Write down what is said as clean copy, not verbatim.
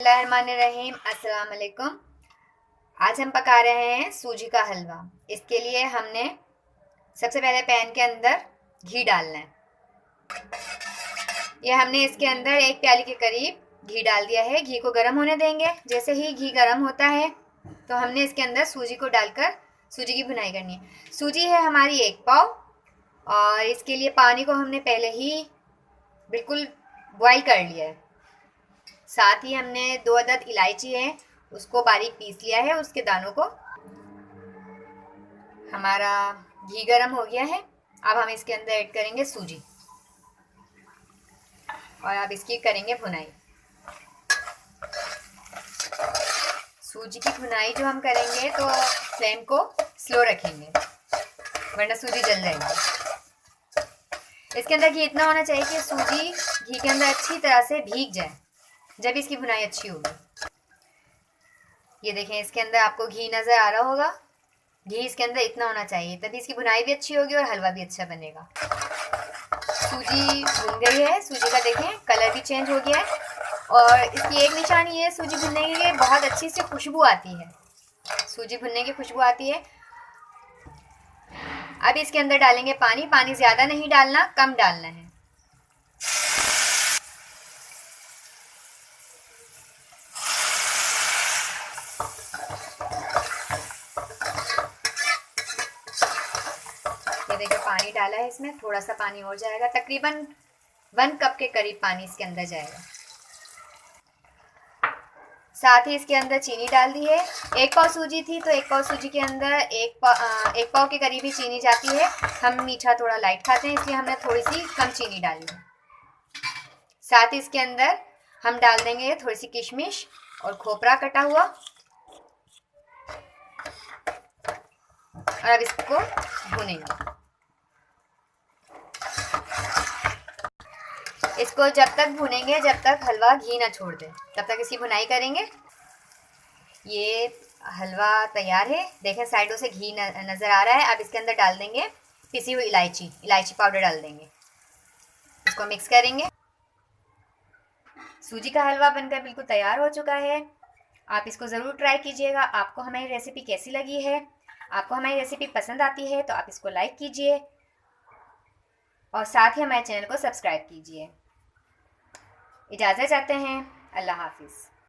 बिस्मिल्लाहिर्रहमानिर्रहीम। अस्सलाम वालेकुम। आज हम पका रहे हैं सूजी का हलवा। इसके लिए हमने सबसे पहले पैन के अंदर घी डालना है। ये हमने इसके अंदर 1 प्याली के करीब घी डाल दिया है। घी को गर्म होने देंगे। जैसे ही घी गर्म होता है तो हमने इसके अंदर सूजी को डालकर सूजी की भुनाई करनी है। सूजी है हमारी 1 पाव और इसके लिए पानी को हमने पहले ही बिल्कुल बॉईल कर लिया है। साथ ही हमने 2 अदद इलायची है, उसको बारीक पीस लिया है, उसके दानों को। हमारा घी गरम हो गया है। अब हम इसके अंदर ऐड करेंगे सूजी और अब इसकी करेंगे भुनाई। सूजी की भुनाई जो हम करेंगे तो फ्लेम को स्लो रखेंगे वरना सूजी जल जाएगी। इसके अंदर घी इतना होना चाहिए कि सूजी घी के अंदर अच्छी तरह से भीग जाए, जब इसकी भुनाई अच्छी होगी। ये देखें, इसके अंदर आपको घी नज़र आ रहा होगा। घी इसके अंदर इतना होना चाहिए, तभी इसकी भुनाई भी अच्छी होगी और हलवा भी अच्छा बनेगा। सूजी भुन गई है। सूजी का देखें कलर भी चेंज हो गया है और इसकी एक निशानी है सूजी भुनने के लिए, बहुत अच्छी सी खुशबू आती है। सूजी भुनने की खुशबू आती है। अब इसके अंदर डालेंगे पानी। पानी ज़्यादा नहीं डालना, कम डालना है। ये देखिए पानी डाला है, इसमें थोड़ा सा पानी और जाएगा, तकरीबन 1 कप के करीब पानी इसके अंदर जाएगा। साथ ही इसके अंदर चीनी डाल दी है। 1 पाव सूजी थी तो 1 पाव सूजी के अंदर 1 पाव के करीब ही चीनी जाती है। हम मीठा थोड़ा लाइट खाते हैं, इसलिए हमने थोड़ी सी कम चीनी डाली है। साथ ही इसके अंदर हम डाल देंगे थोड़ी सी किशमिश और खोपरा कटा हुआ और अब इसको भूनेंगे। इसको जब तक भुनेंगे जब तक हलवा घी ना छोड़ दे, तब तक इसकी भुनाई करेंगे। ये हलवा तैयार है। देखें साइडों से घी नज़र आ रहा है। अब इसके अंदर डाल देंगे पिसी हुई इलायची पाउडर डाल देंगे। इसको मिक्स करेंगे। सूजी का हलवा बनकर बिल्कुल तैयार हो चुका है। आप इसको ज़रूर ट्राई कीजिएगा। आपको हमारी रेसिपी कैसी लगी है? आपको हमारी रेसिपी पसंद आती है तो आप इसको लाइक कीजिए और साथ ही हमारे चैनल को सब्सक्राइब कीजिए। इजाज़त चाहते हैं। अल्लाह हाफिज़।